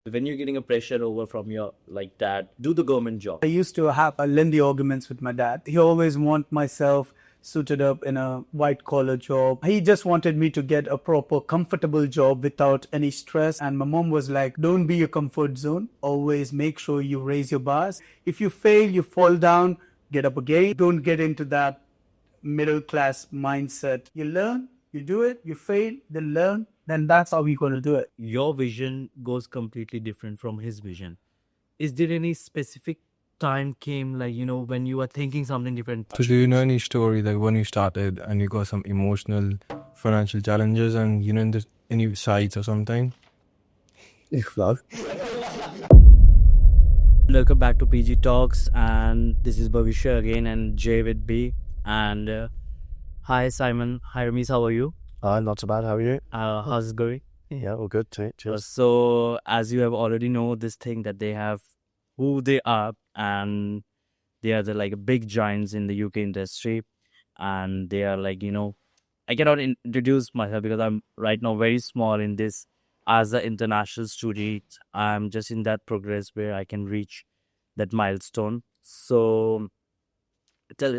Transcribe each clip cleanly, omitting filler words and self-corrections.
When you're getting a pressure over from your like dad, do the government job. I used to have a lengthy arguments with my dad. He always want myself suited up in a white collar job. He just wanted me to get a proper comfortable job without any stress. And my mom was like, don't be your comfort zone. Always make sure you raise your bars. If you fail, you fall down, get up again. Don't get into that middle class mindset. You learn, you do it, you fail, then learn, then that's how we're going to do it. Your vision goes completely different from his vision. Is there any specific time came like, when you were thinking something different? So do you know any story like when you started and you got some emotional financial challenges and in the any sites or something? If no. Welcome back to PG Talks, and this is Bhavishya again and Jay with B. And hi Simon, hi Rameez, how are you? Not so bad. How are you? How's it going? Yeah, all good. Cheers. So as you have already know this thing that they have who they are, and they are the like big giants in the UK industry, and they are like I cannot introduce myself because I'm right now very small in this as an international student. I'm just in that progress where I can reach that milestone. So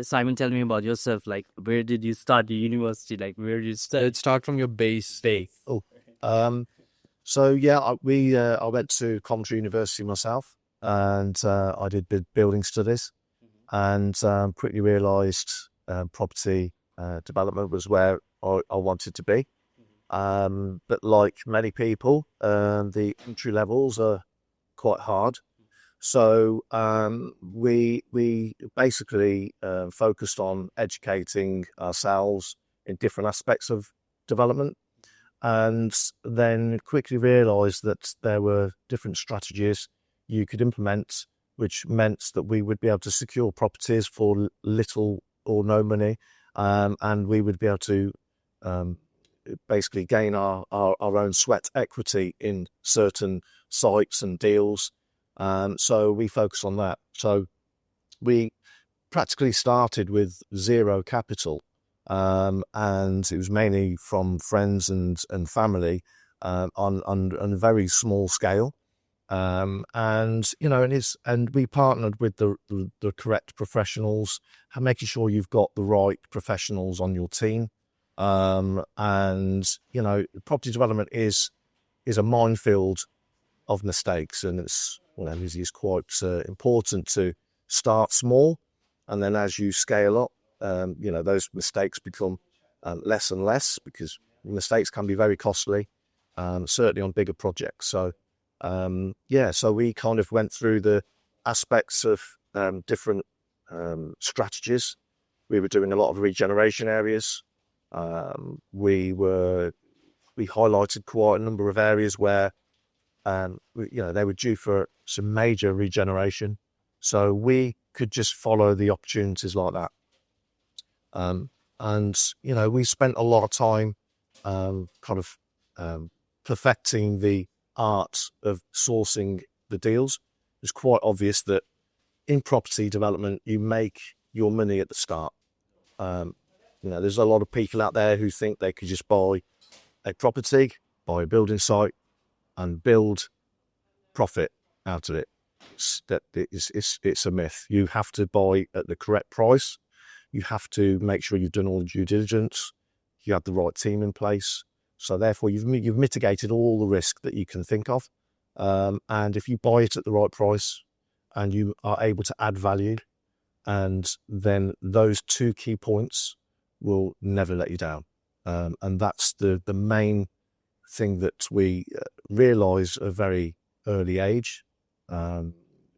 Simon, tell me about yourself. Like, where did you start the university? Like, where did you start? Let's start from your base. Oh, so yeah, I went to Coventry University myself, and I did building studies, and quickly realised property development was where I wanted to be. But like many people, the entry levels are quite hard. So we basically focused on educating ourselves in different aspects of development, and then quickly realised that there were different strategies you could implement, which meant that we would be able to secure properties for little or no money, and we would be able to basically gain our own sweat equity in certain sites and deals. So we focus on that. So we practically started with zero capital, and it was mainly from friends and family on a very small scale. And we partnered with the correct professionals, making sure you've got the right professionals on your team. Property development is a minefield of mistakes, and it's quite important to start small, and then as you scale up, those mistakes become less and less, because mistakes can be very costly, certainly on bigger projects. So so we kind of went through the aspects of different strategies. We were doing a lot of regeneration areas. We highlighted quite a number of areas where they were due for some major regeneration, so we could just follow the opportunities like that. We spent a lot of time perfecting the art of sourcing the deals. It's quite obvious that in property development you make your money at the start. There's a lot of people out there who think they could just buy a property, buy a building site, and build profit out of it. It's a myth. You have to buy at the correct price. You have to make sure you've done all the due diligence. You have the right team in place. So therefore, you've mitigated all the risk that you can think of. And if you buy it at the right price and you are able to add value, and then those two key points will never let you down. And that's the main thing that we realised at a very early age,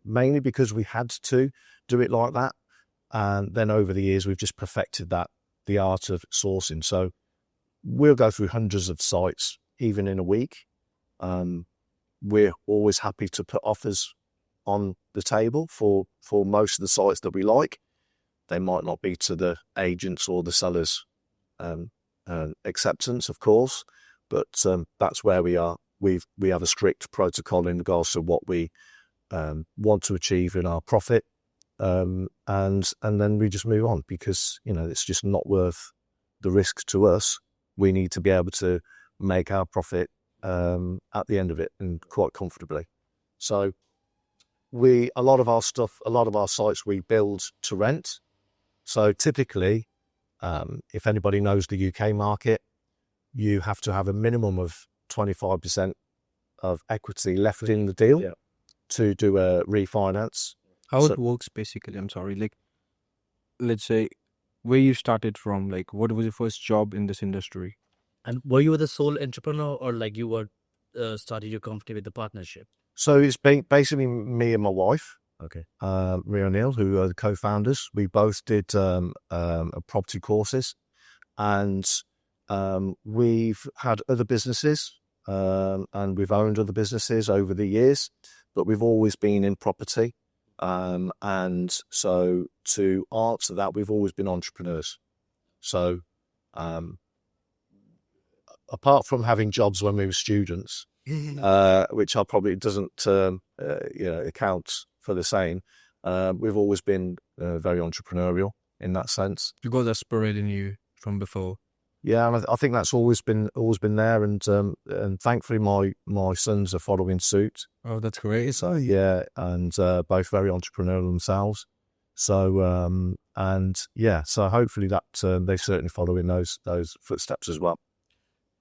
mainly because we had to do it like that. And then over the years, we've just perfected the art of sourcing. So we'll go through hundreds of sites, even in a week. We're always happy to put offers on the table for most of the sites that we like. They might not be to the agents or the sellers' acceptance, of course, but that's where we are. We have a strict protocol in regards to what we want to achieve in our profit, and then we just move on, because it's just not worth the risk to us. We need to be able to make our profit at the end of it, and quite comfortably. So a lot of our sites we build to rent. So typically, if anybody knows the UK market, you have to have a minimum of 25% of equity left in the deal to do a refinance. How it works basically, I'm sorry, like, let's say where you started from, like what was your first job in this industry? And were you the sole entrepreneur, or like you were started your company with the partnership? So it's basically me and my wife, Okay. Ria O'Neill, who are the co-founders. We both did property courses, and we've had other businesses, and we've owned other businesses over the years, but we've always been in property. And so to answer that, we've always been entrepreneurs. So apart from having jobs when we were students, which probably doesn't account for the same, we've always been very entrepreneurial in that sense. Because that's spirit in you from before. Yeah, and I think that's always been there, and thankfully my sons are following suit. Oh, that's great. So yeah, and both very entrepreneurial themselves. So so hopefully that they certainly follow in those footsteps as well.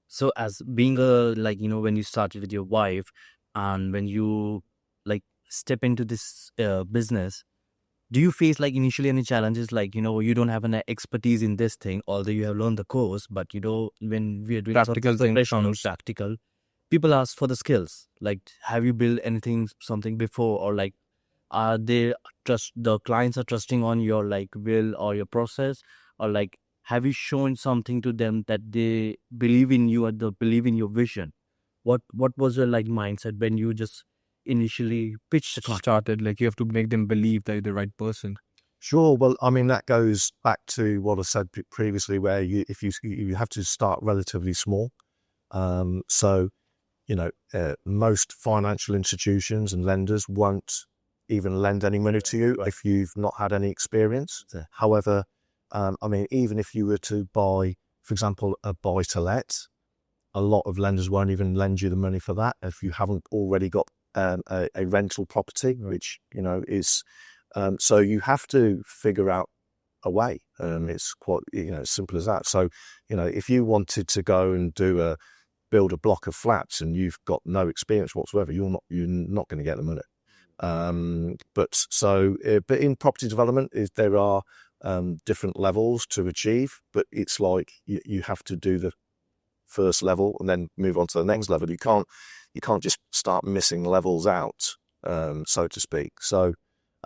So as being when you started with your wife, and when you like step into this business, do you face like initially any challenges, like, you don't have an expertise in this thing, although you have learned the course, but when we are doing Practical things. practical, people ask for the skills. Like, have you built something before, or like, are they the clients are trusting on your like will or your process, or like, have you shown something to them that they believe in you, or they believe in your vision? What was your like mindset when you just initially pitched the client? Started, like you have to make them believe that you're the right person. Sure. Well, I mean, that goes back to what I said previously, where you have to start relatively small. So, most financial institutions and lenders won't even lend any money to you if you've not had any experience. Yeah. However, I mean, even if you were to buy, for example, a buy-to-let, a lot of lenders won't even lend you the money for that if you haven't already got a rental property, which, is... so you have to figure out a way. It's quite, as simple as that. So, if you wanted to go and build a block of flats and you've got no experience whatsoever, you're not going to get the money. But in property development, there are different levels to achieve, but it's like you have to do the first level and then move on to the next level. You can't just start missing levels out, so to speak. So,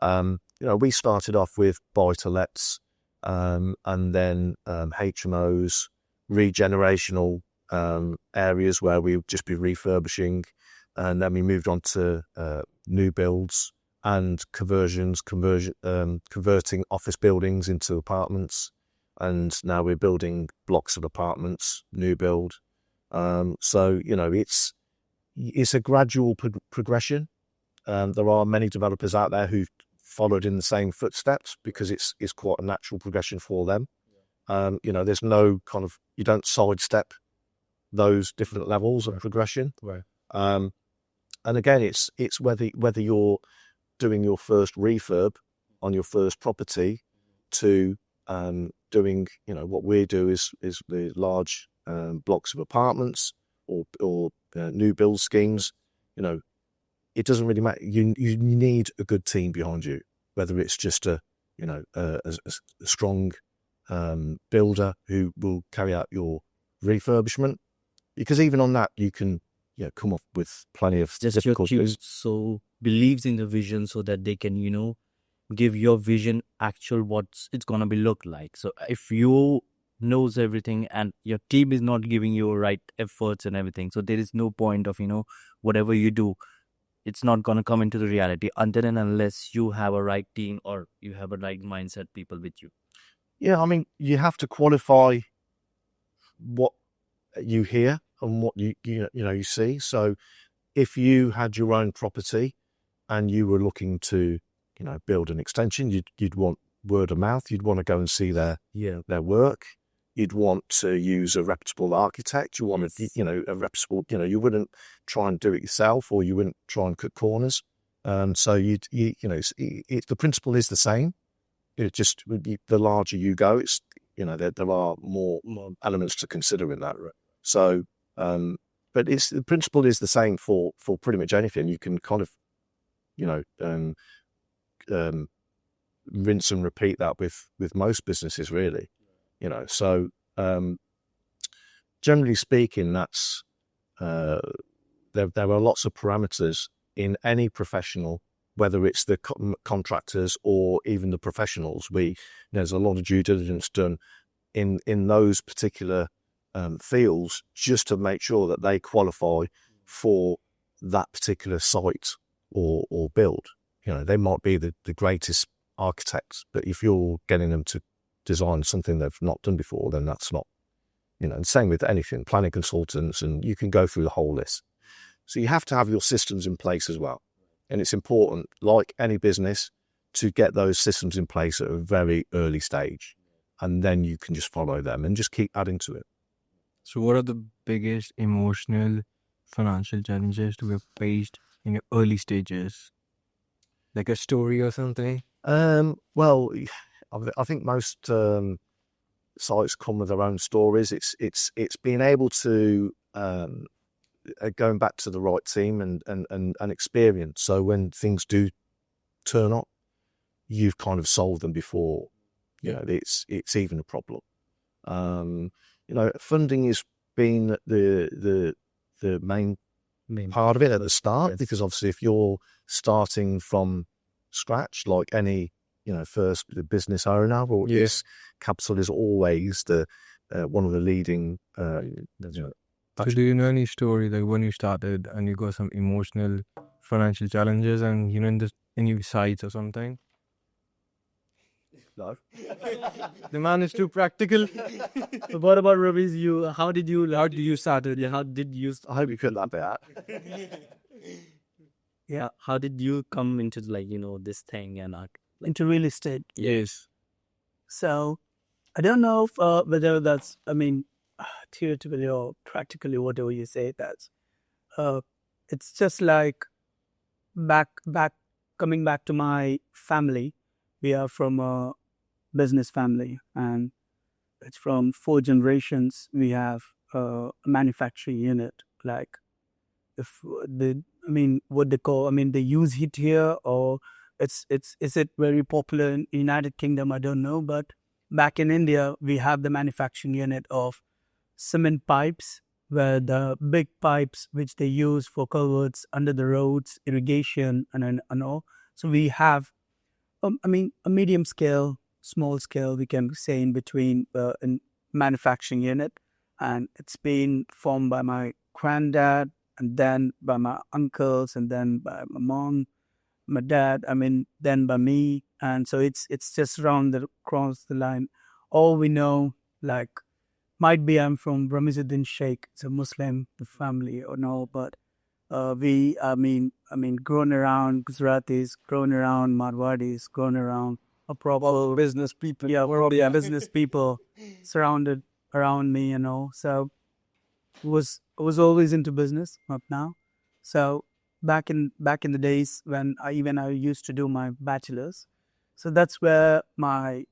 we started off with buy-to-lets, and then HMOs, regenerational areas where we would just be refurbishing, and then we moved on to new builds and converting office buildings into apartments, and now we're building blocks of apartments, new build. So it's a gradual progression. There are many developers out there who've followed in the same footsteps because it's quite a natural progression for them. There's no you don't sidestep those different levels of progression. Right. And again, it's whether you're doing your first refurb on your first property to doing, what we do is the large blocks of apartments or new build schemes. It doesn't really matter. You need a good team behind you, whether it's just a strong builder who will carry out your refurbishment, because even on that you can come up with plenty of Just your team difficulties. so believes in the vision, so that they can give your vision actual what it's gonna be look like. So if you knows everything and your team is not giving you right efforts and everything, so there is no point of whatever you do, it's not gonna come into the reality until and unless you have a right team or you have a right mindset people with you. Yeah, I mean, you have to qualify what you hear and what you see. So if you had your own property and you were looking to build an extension, you'd want word of mouth. You'd want to go and see their work. you'd want to use a reputable architect. You want a reputable, you wouldn't try and do it yourself, or you wouldn't try and cut corners. So the principle is the same. It just, the larger you go, it's, there are more elements to consider in that. So, but the principle is the same for pretty much anything. You can kind of, rinse and repeat that with most businesses, really. So generally speaking, that's there are lots of parameters in any professional, whether it's the contractors or even the professionals. There's a lot of due diligence done in those particular fields, just to make sure that they qualify for that particular site or build. They might be the greatest architects, but if you're getting them to design something they've not done before, then that's not, and same with anything, planning consultants, and you can go through the whole list. So you have to have your systems in place as well. And it's important, like any business, to get those systems in place at a very early stage. And then you can just follow them and just keep adding to it. So what are the biggest emotional, financial challenges to have faced in your early stages? Like a story or something? Well, I think most sites come with their own stories. It's being able to going back to the right team and experience. So when things do turn up, you've kind of solved them before it's even a problem. Funding has been the main part of it at the start, yes. Because obviously if you're starting from scratch, like any first business owner, or yes, capital is always the one of the leading. So do you know any story like when you started and you got some emotional, financial challenges, and in your sites or something? No. The man is too practical. What about Rameez? How did you started? How did you? I hope you cut that bit out. Yeah. How did you come into this thing and Into real estate? Yes. So I don't know if, whether that's, theoretically or practically, whatever you say, that's it's just like coming back to my family. We are from a business family, and it's from 4 generations. We have a manufacturing unit, like what they call, they use it here, or is it very popular in United Kingdom? I don't know, but back in India, we have the manufacturing unit of cement pipes, where the big pipes which they use for culverts under the roads, irrigation, and all. So we have, a medium scale, small scale, we can say, in between, in manufacturing unit, and it's been formed by my granddad, and then by my uncles, and then by my mom, my dad, then by me. And so it's just across the line. All we know, like, might be I'm from Ramz Sheikh, it's a Muslim family or no, but grown around Gujaratis, grown around Marwadis, grown around a proper Business people. Yeah, business people surrounded around me, So I was always into business up now. So back in the days when I used to do my bachelor's, so that's where my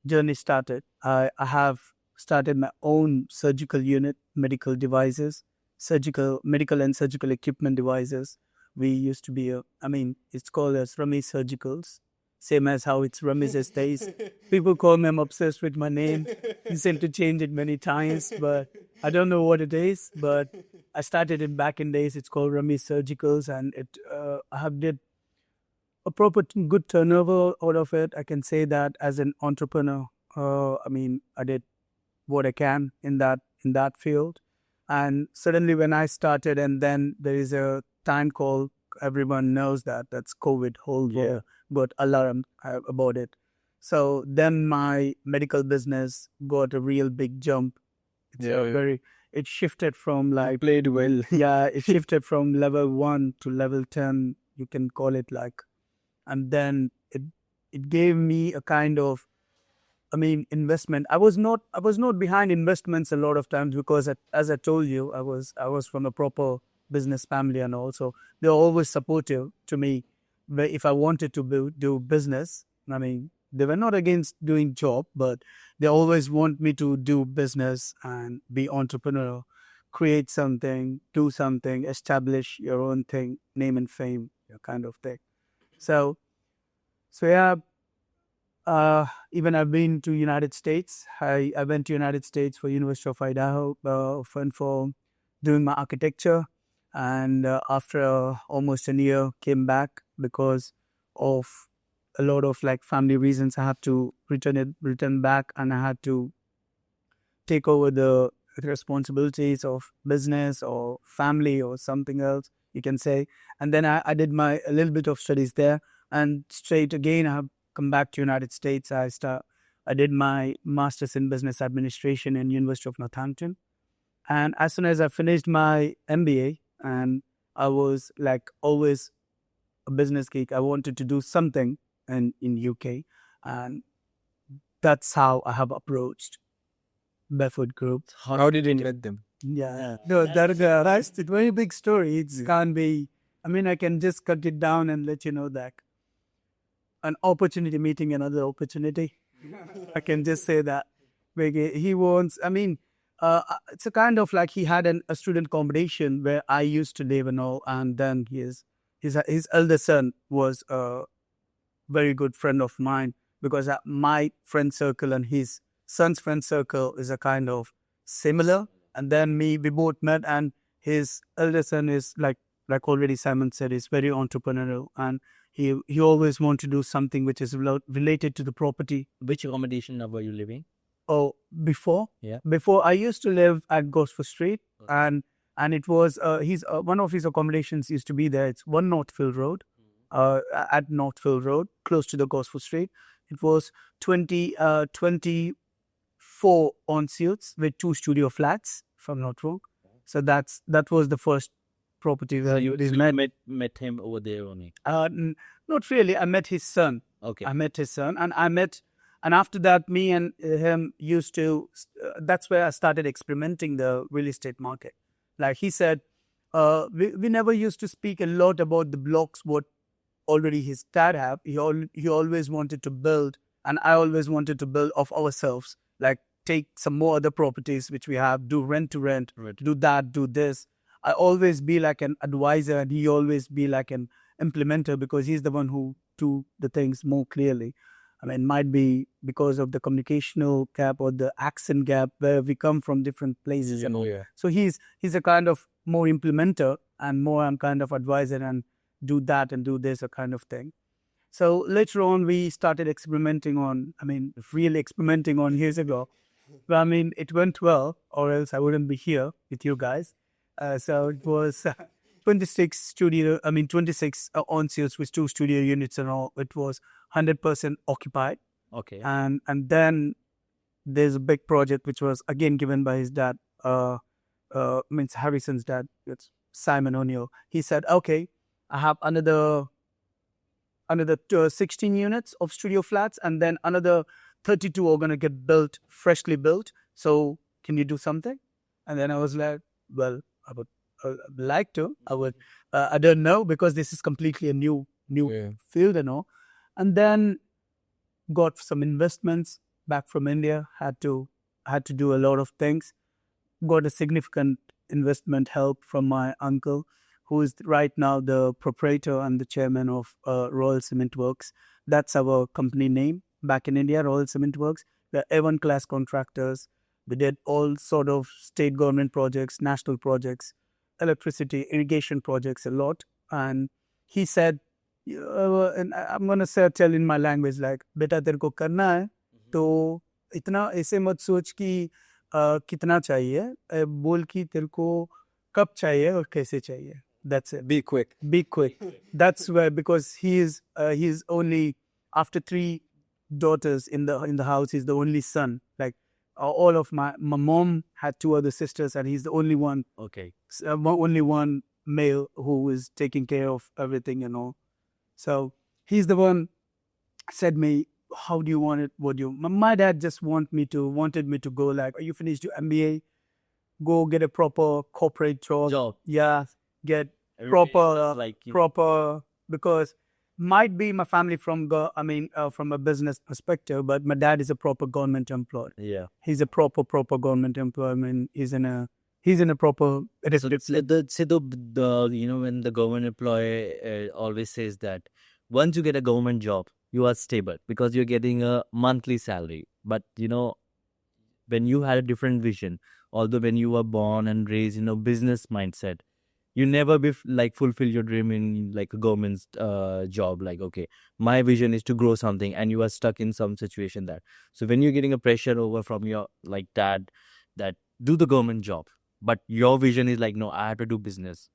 journey started. I have started my own surgical unit, medical devices, medical and surgical equipment devices. We used to be it's called as Ramez Surgicals, same as how it's Ramz Estate. People call me, I'm obsessed with my name. You seem to change it many times, but I don't know what it is. But I started it back in days. It's called Ramez Surgicals, and I have did a proper good turnover out of it. I can say that as an entrepreneur, I did what I can in that field. And suddenly when I started, and then there is a time called, everyone knows that's COVID, whole world got alarmed about it. So then my medical business got a real big jump. It shifted from You played well. it shifted from level 1 to level 10, you can call it like. And then it gave me a kind of investment. I was not behind investments a lot of times because as I told you, I was from a proper business family, and also they're always supportive to me. Where if I wanted to do business, they were not against doing job, but they always want me to do business and be entrepreneur, create something, do something, establish your own thing, name and fame, kind of thing. So, yeah, even I've been to United States. I went to United States for University of Idaho for doing my architecture, and after almost a year, came back because of a lot of like family reasons. I had to return back, and I had to take over the responsibilities of business or family or something else you can say. And then I did a little bit of studies there, and straight again I have come back to United States. I did my master's in business administration in University of Northampton, and as soon as I finished my MBA, and I was like always a business geek, I wanted to do something in UK, and that's how I have approached Bedford Group. How did you get them? Yeah. No, that's a very big story. It can't be. I can just cut it down and let you know that an opportunity meeting another opportunity. I can just say that. He wants. It's a kind of like he had a student accommodation where I used to live and all, and then his elder son was a very good friend of mine, because my friend circle and his son's friend circle is a kind of similar. And then we both met, and his elder son is like already Simon said, is very entrepreneurial, and he always want to do something which is related to the property. Which accommodation were you living? Oh, before? Yeah. Before, I used to live at Gosford Street, and it was one of his accommodations used to be there. It's 1 Northfield Road, at Northfield Road, close to the Gosford Street. It was 24 ensuites with 2 studio flats, if I'm not wrong. So that was the first property where You met. met him over there only. Not really. I met his son. Okay. I met his son, and after that, me and him used to. That's where I started experimenting the real estate market. Like he said, we never used to speak a lot about the blocks what already his dad have. He always wanted to build, and I always wanted to build of ourselves. Like take some more other properties which we have, do rent to rent, Right. do that, do this. I always be like an advisor, and he always be like an implementer, because he's the one who do the things more clearly. Might be because of the communicational gap or the accent gap where we come from different places and all. Yeah. So he's a kind of more implementer, and more I'm kind of advisor, and do that and do this, a kind of thing. So later on, we started experimenting on, really experimenting on years ago. But it went well, or else I wouldn't be here with you guys. So it was 26 ensuites with 2 studio units and all. It was 100% occupied. Okay. And then there's a big project which was again given by his dad, Harrison's dad. It's Simon O'Neill. He said, okay, I have another 16 units of studio flats, and then another 32 are going to get freshly built. So can you do something? And then I was like, well, I would like to. I don't know, because this is completely a new Yeah. field and all. And then got some investments back from India, had to do a lot of things. Got a significant investment help from my uncle, who is right now the proprietor and the chairman of Royal Cement Works. That's our company name back in India, Royal Cement Works. We're A1 class contractors. We did all sort of state government projects, national projects, electricity, irrigation projects, a lot. And he said, and I'm going to tell in my language, like, beta tere ko karna hai, to itna aise mat soch ki kitna chahiye, bol ki tere ko kab chahiye aur kaise chahiye. That's it. Be quick. Be quick. That's where, because he's only, after 3 daughters in the house, he's the only son. Like all of my mom had 2 other sisters, and he's the only one. Okay. Only one male who is taking care of everything and all. So he's the one said me, how do you want it? What do you? My dad just wanted me to go like, you finished your MBA, go get a proper corporate job. Yeah, get proper because might be my family from from a business perspective, but my dad is a proper government employee. Yeah. He's a proper government employee. I mean, he's in a proper. So when the government employee always says that once you get a government job, you are stable because you're getting a monthly salary. But when you had a different vision, although when you were born and raised in a business mindset, you never fulfill your dream in like a government job. Like, okay, my vision is to grow something, and you are stuck in some situation that. So when you're getting a pressure over from your like dad that do the government job, but your vision is like, no, I have to do business.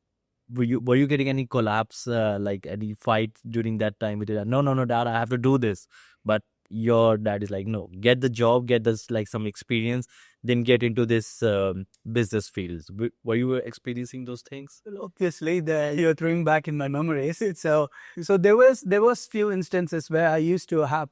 Were you getting any collapse, like any fight during that time with your dad? No, no, no, dad, I have to do this. But your dad is like, no, get the job, get this like some experience, then get into this business fields. Were you experiencing those things? Well, obviously, you're throwing back in my memories. So there was few instances where I used to have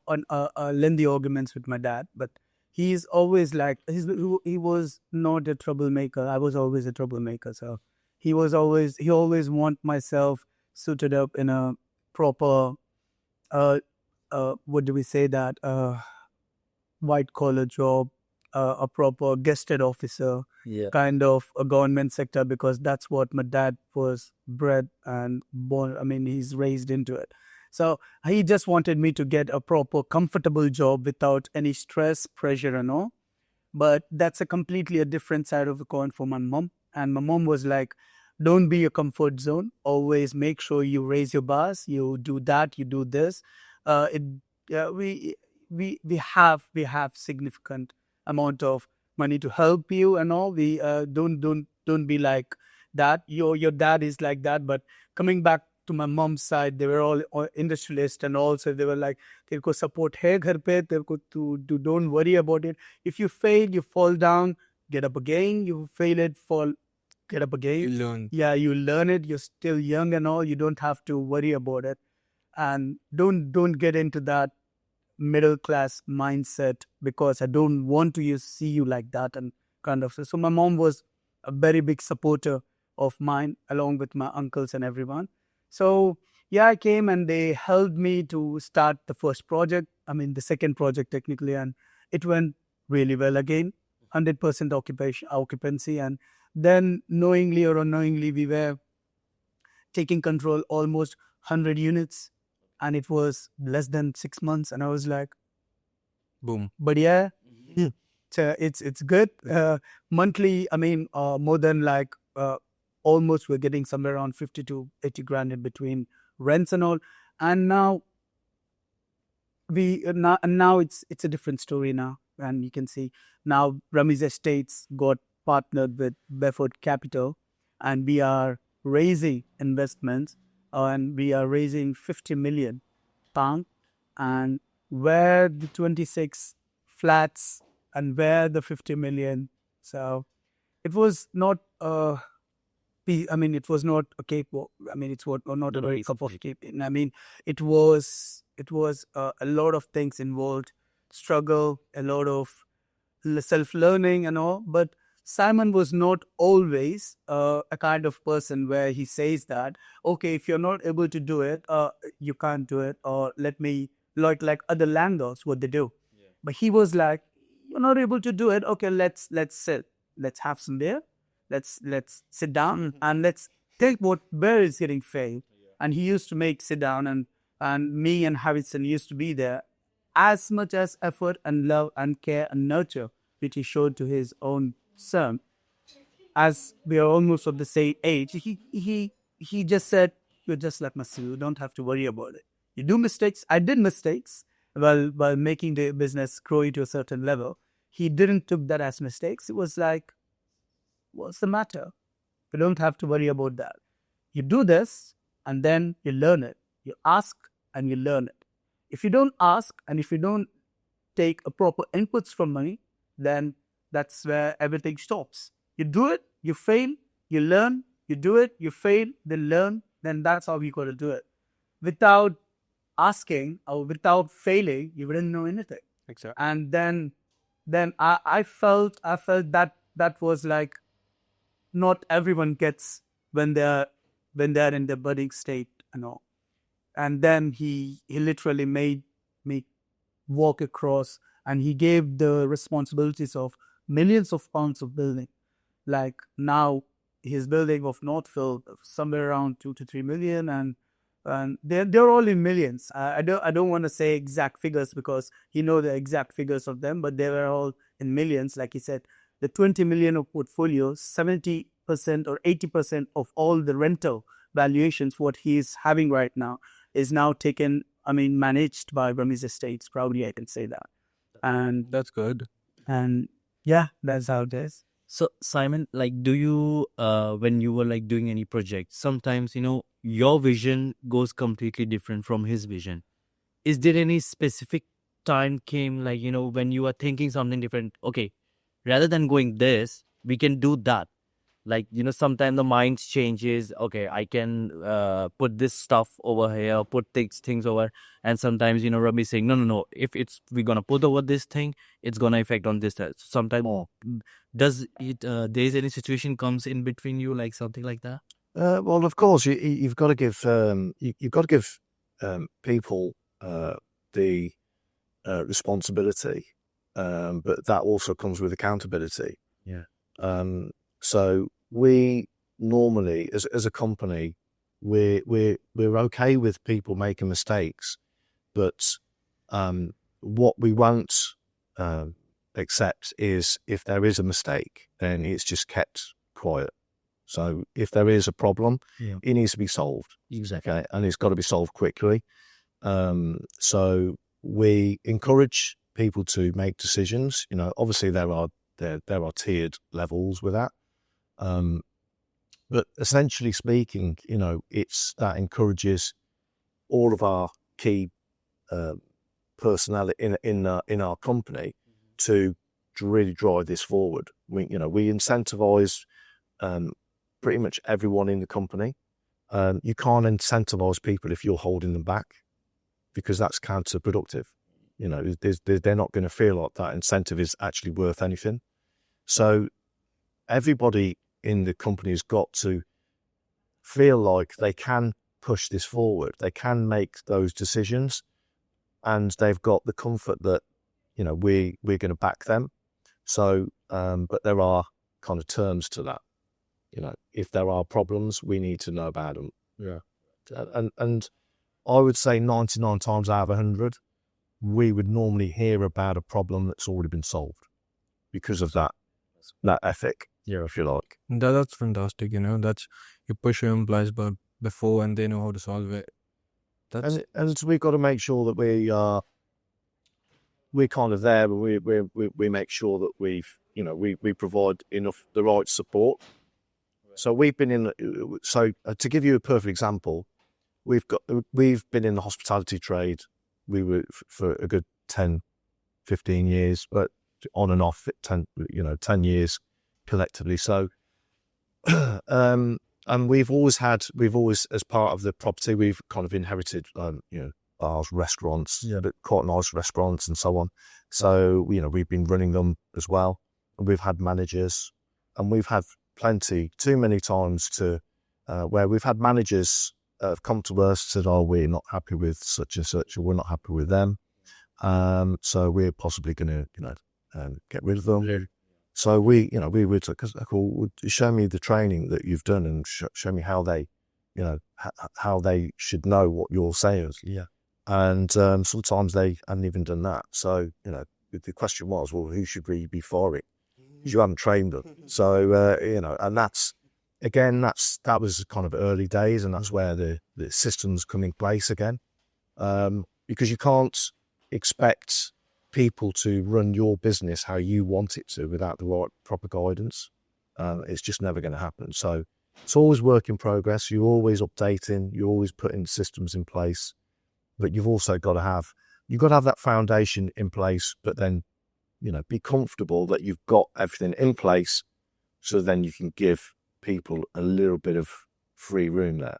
lengthy arguments with my dad, but he's always like he was not a troublemaker. I was always a troublemaker. So he always want myself suited up in a proper what do we say that white collar job, a proper guested officer, Yeah. kind of a government sector, because that's what my dad was bred and born. I mean, he's raised into it. So he just wanted me to get a proper, comfortable job without any stress, pressure, and all. But that's a completely a different side of the coin for my mom. And my mom was like, don't be a comfort zone. Always make sure you raise your bars. You do that. You do this. It we have significant amount of money to help you and all. We don't be like that. Your dad is like that. But coming back to my mom's side, they were all industrialists, and also they were like, तेरे को support है घर पे, तेरे को to don't worry about it. If you fail, you fall down, get up again. You fail it, fall, get up again. You learn. Yeah, you learn it. You're still young and all. You don't have to worry about it, and don't get into that middle class mindset, because I don't want to see you like that, and kind of. So my mom was a very big supporter of mine, along with my uncles and everyone. So yeah, I came and they helped me to start the first project. I mean, the second project technically, and it went really well again, 100% occupancy, and then knowingly or unknowingly, we were taking control almost 100 units, and it was less than 6 months, and I was like, Boom. but yeah, it's good. Monthly, I mean, more than like almost we're getting somewhere around 50 to 80 grand in between rents and all. And now it's a different story now, and you can see now Ramz Estates got partnered with Bedford Capital, and we are raising investments, and we are raising 50 million pound, and where the 26 flats and where the 50 million. So it was not it was not a cake. I mean, it's not a very cup of cake. I mean, it was a lot of things involved, struggle, a lot of self-learning and all. But Simon was not always a kind of person where he says that, okay, if you're not able to do it, you can't do it, or let me, like other landlords, what they do. Yeah. But he was like, you're not able to do it. Okay, let's sit. Let's have some beer. Let's sit down and let's take what beer is getting failed. Yeah. And he used to make sit down, and me and Harrison used to be there. As much as effort and love and care and nurture which he showed to his own son, as we are almost of the same age, he just said, you're just like my son, you don't have to worry about it. You do mistakes. I did mistakes while making the business grow to a certain level. He didn't took that as mistakes. It was like, what's the matter? You don't have to worry about that. You do this and then you learn it. You ask and you learn it. If you don't ask and if you don't take a proper inputs from money, then that's where everything stops. You do it, you fail, you learn, you do it, you fail, then learn, then that's how we got to do it. Without asking or without failing, you wouldn't know anything. Exactly. And then I felt that was like not everyone gets when they're in the budding state and all. And then he literally made me walk across, and he gave the responsibilities of millions of pounds of building. Like now, his building of Northfield somewhere around 2 to 3 million, and they're all in millions. I don't want to say exact figures because he know the exact figures of them, but they were all in millions. Like he said, the 20 million of portfolio, 70% or 80% of all the rental valuations what he is having right now is now taken. I mean, managed by Ramz Estates. Proudly, I can say that. And That's good. yeah, that's how it is. So Simon, like, do you when you were like doing any project, sometimes your vision goes completely different from his vision. Is there any specific time came like when you are thinking something different? Okay, rather than going this, we can do that. Like sometimes the mind changes. Okay, I can put this stuff over here, put things over, and sometimes Rameez saying no. If we're gonna put over this thing, it's gonna affect on this. Sometimes does it? There's any situation comes in between you, like something like that? Well, of course, you've got to give you've got to give people the responsibility, but that also comes with accountability. Yeah. So we normally, as a company, we're okay with people making mistakes, but what we won't accept is if there is a mistake, then it's just kept quiet. So if there is a problem, it needs to be solved. Exactly. Okay, and it's got to be solved quickly. So we encourage people to make decisions. Obviously there are tiered levels with that. But essentially speaking, it's that encourages all of our key personnel in our company to really drive this forward. We incentivize pretty much everyone in the company. You can't incentivize people if you're holding them back, because that's counterproductive. They're not going to feel like that incentive is actually worth anything. So everybody in the company has got to feel like they can push this forward. They can make those decisions, and they've got the comfort that we're going to back them. So, but there are kind of terms to that. If there are problems, we need to know about them. Yeah. And I would say 99 times out of 100, we would normally hear about a problem that's already been solved because of that ethic, if you like. That's fantastic. That's you push your employees before, and they know how to solve it. And we've got to make sure that we're kind of there, but we make sure that we provide the right support. So we've been to give you a perfect example, we've been in the hospitality trade. We were for a good 10, 15 years, but on and off 10 years collectively. So, and we've always as part of the property, we've kind of inherited, bars, restaurants, but quite nice restaurants and so on. So, we've been running them as well. And we've had managers, and we've had too many times to where we've had managers have come to us and said, "Oh, we're not happy with such and such, or we're not happy with them. So we're possibly going to, get rid of them." So we would say, show me the training that you've done, and show me how they, how they should know what you're saying. Yeah. And sometimes they hadn't even done that. So, the question was, well, who should we be firing? Because you haven't trained them. So, and that was kind of early days, and that's where the systems come in place again. Because you can't expect people to run your business how you want it to without the right proper guidance. It's just never going to happen. So it's always work in progress. You're always updating. You're always putting systems in place, but you've also got to have that foundation in place, but then, be comfortable that you've got everything in place, so then you can give people a little bit of free room there.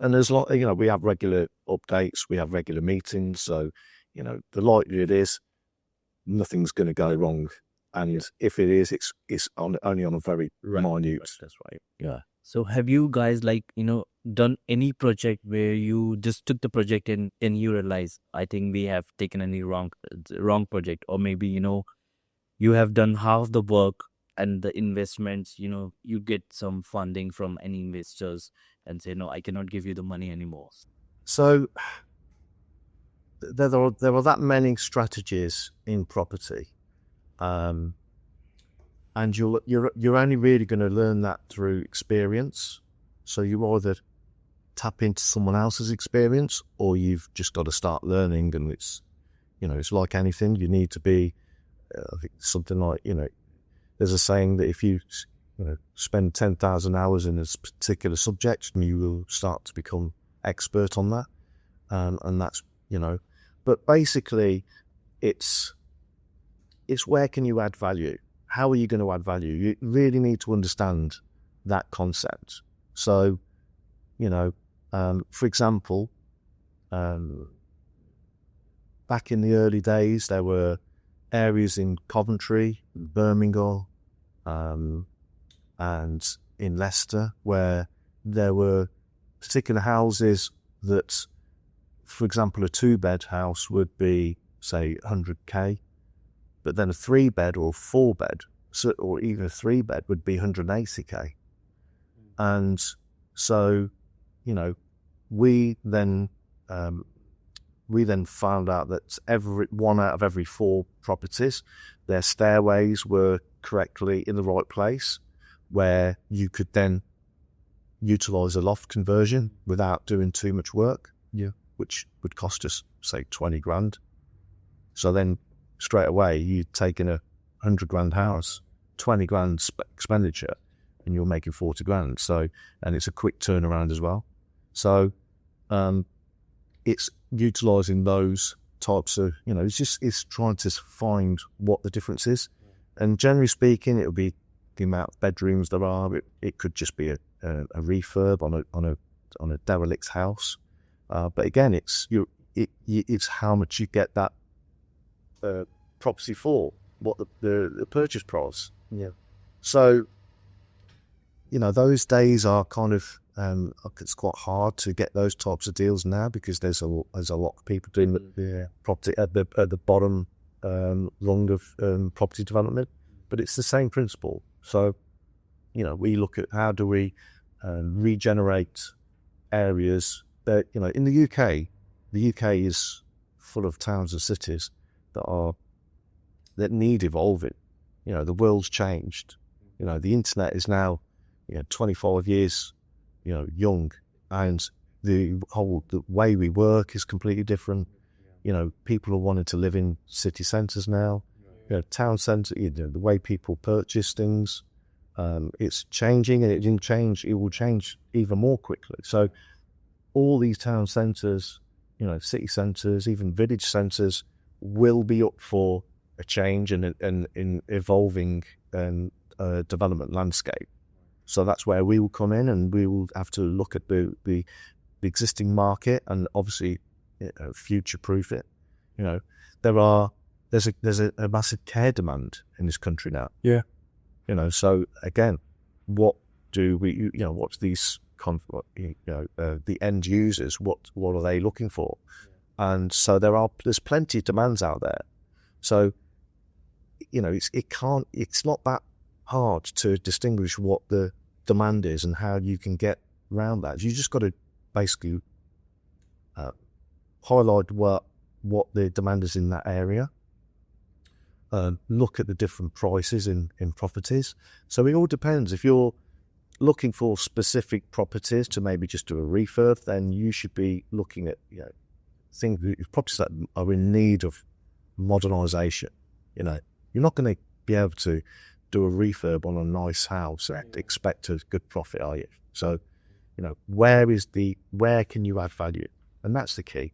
And there's we have regular updates, we have regular meetings. So, the likelihood is nothing's going to go wrong. And if it is, it's only on a very minute. That's right. Yeah. So have you guys done any project where you just took the project and you realize, I think we have taken any wrong project, or maybe you have done half the work and the investments, you get some funding from any investors and say, no, I cannot give you the money anymore. So there are that many strategies in property, and you're only really going to learn that through experience. So you either tap into someone else's experience, or you've just got to start learning. And it's like anything, you need to be I think something like there's a saying that if you spend 10,000 hours in a particular subject, you will start to become expert on that. And that's but basically it's where can you add value? How are you going to add value? You really need to understand that concept. So, for example, back in the early days, there were areas in Coventry, Birmingham, and in Leicester where there were particular houses that, for example, a 2-bed house would be, say, 100k, but then a 3-bed or a 4-bed, or even a 3-bed would be 180k. And so, we then found out that one out of every 4 properties, their stairways were correctly in the right place, where you could then utilise a loft conversion without doing too much work. Yeah. Which would cost us, say, 20 grand. So then straight away you'd taken a 100 grand house, 20 grand expenditure, and you're making 40 grand. So, and it's a quick turnaround as well. So, it's utilising those types of, it's trying to find what the difference is. And generally speaking, it'll be the amount of bedrooms there are. It could just be a refurb on a derelict house. But again, it's how much you get that property for, what the purchase price. Yeah. So, those days are kind of it's quite hard to get those types of deals now, because there's a lot of people doing the property at the bottom rung of property development. But it's the same principle. So, we look at how do we regenerate areas that, in the UK is full of towns and cities that need evolving. The world's changed. The internet is now 25 years young, and the way we work is completely different. People are wanting to live in city centres now. Town centre, the way people purchase things, it's changing, and it will change even more quickly. So all these town centres, city centres, even village centres will be up for a change and in evolving development landscape. So that's where we will come in, and we will have to look at the existing market and obviously future-proof it. There's a massive care demand in this country now. Yeah. So again, what do we, what's these, the end users, what are they looking for? And so there's plenty of demands out there. So, it's not that hard to distinguish what the demand is and how you can get around that. You just got to basically highlight what the demand is in that area. Look at the different prices in properties. So it all depends. If you're looking for specific properties to maybe just do a refurb, then you should be looking at properties that are in need of modernisation. You're not going to be able to do a refurb on a nice house and expect a good profit, are you? So, where can you add value? And that's the key.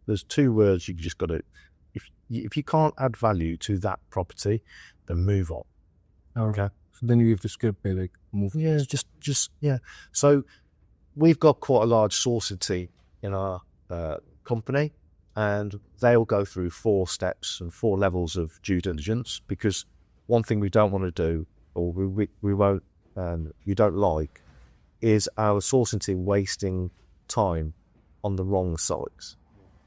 There's 2 words you just got to. If you can't add value to that property, then move on. Okay. So then you have to skip it, like move. Yeah, just yeah. So we've got quite a large sourcing team in our company, and they'll go through 4 steps and 4 levels of due diligence, because one thing we don't want to do, or we won't, you don't like, is our sourcing team wasting time on the wrong sites.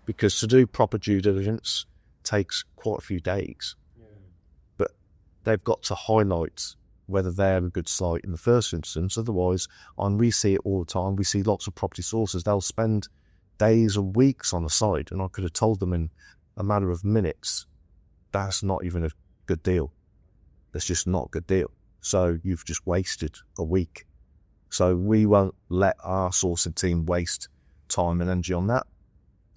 Because to do proper due diligence takes quite a few days. But they've got to highlight whether they're a good site in the first instance. Otherwise, and we see it all the time, we see lots of property sources, they'll spend days or weeks on a site, and I could have told them in a matter of minutes, that's not even a good deal. That's just not a good deal. So you've just wasted a week. So we won't let our sourcing team waste time and energy on that.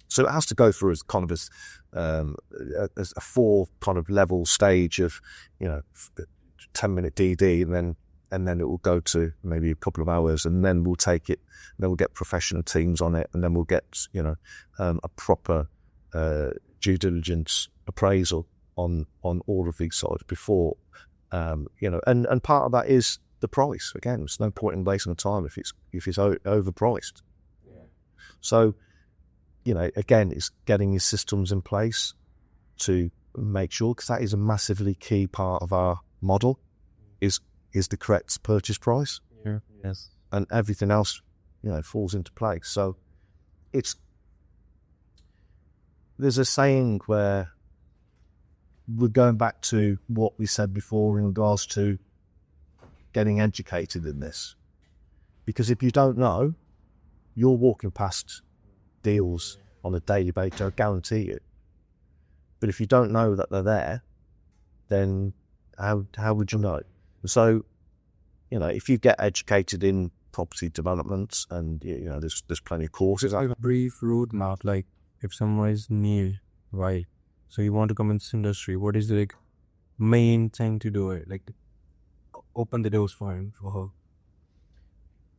So it has to go through as kind of as a 4 kind of level stage of, 10-minute DD, and then it will go to maybe a couple of hours, and then we'll take it, then we'll get professional teams on it, and then we'll get, a proper due diligence appraisal on all of these sites before, and part of that is the price. Again, there's no point in wasting the time if it's overpriced. Yeah. So, again, it's getting your systems in place to make sure, because that is a massively key part of our model, is the correct purchase price. Yeah. Yes. And everything else, falls into place. So there's a saying where we're going back to what we said before in regards to getting educated in this. Because if you don't know, you're walking past deals on a daily basis, I guarantee you. But if you don't know that they're there, then how would you know? So, if you get educated in property development, and there's plenty of courses. A brief roadmap, like if someone is new, right? So you want to come in this industry, what is the main thing to do it? Like open the doors for him, for her.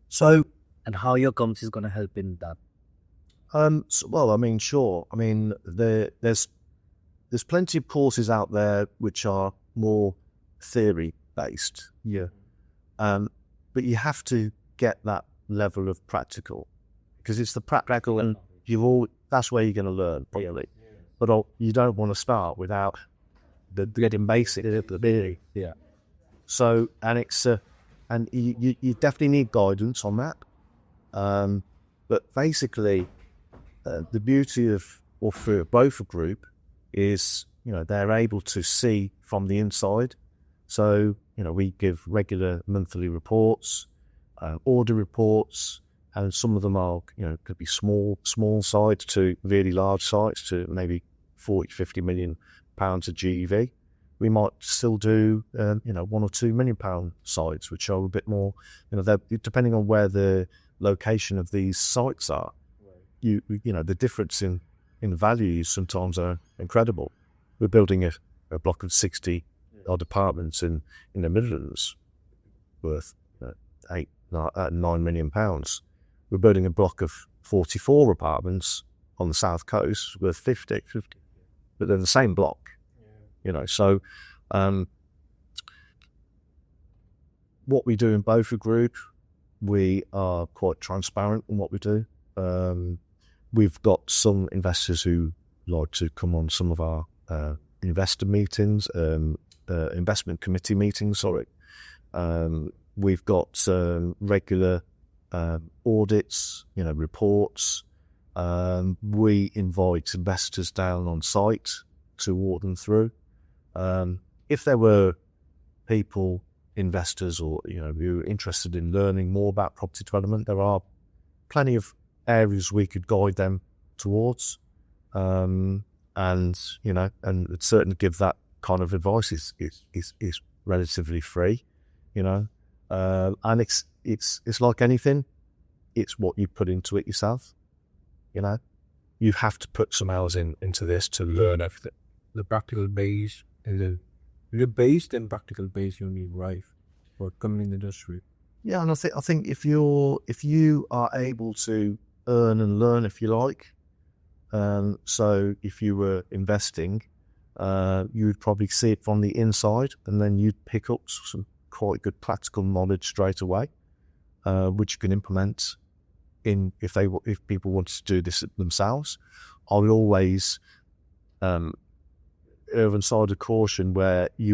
So, and how your company is going to help in that? Sure. There's plenty of courses out there which are more theory based. Yeah. But you have to get that level of practical, because it's the practical, and that's where you're going to learn, really. Yeah. But you don't want to start without getting basic. Yeah. So, and you definitely need guidance on that. But basically, the beauty for both a group is, they're able to see from the inside. So, we give regular monthly reports, order reports, and some of them are, could be small sites to really large sites to maybe 40, 50 million pounds of GEV. We might still do, 1 or 2 million pound sites, which are a bit more, depending on where the location of these sites are. Right. The difference in values sometimes are incredible. We're building a block of 60 odd apartments in the Midlands worth 9 million pounds. We're building a block of 44 apartments on the south coast worth 50, but they're the same block. So what we do in Bedford Group, we are quite transparent in what we do. We've got some investors who like to come on some of our investor meetings, investment committee meetings, sorry. We've got regular audits, reports. We invite investors down on site to walk them through. If there were people, investors, or who are interested in learning more about property development, there are plenty of areas we could guide them towards, and certainly give that kind of advice is relatively free, and it's like anything, it's what you put into it yourself. You have to put some hours into this to learn everything. The practical base and the based and practical base you need, right, for coming in the industry. Yeah, and I think if you are able to earn and learn, if you like, so if you were investing, you would probably see it from the inside, and then you'd pick up some quite good practical knowledge straight away, which you can implement if people wanted to do this themselves, I would always err on side of caution where I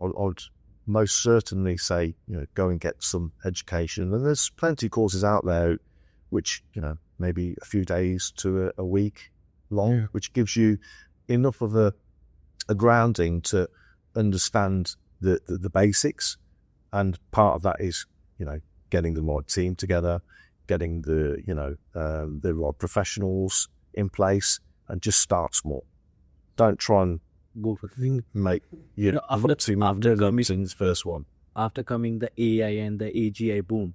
would most certainly say, go and get some education. And there's plenty of courses out there which, maybe a few days to a week long, which gives you enough of a grounding to understand the basics. And part of that is, getting the right team together, getting the right professionals in place, and just start small. Don't try and make after Ramez's first one. After coming the AI and the AGI boom,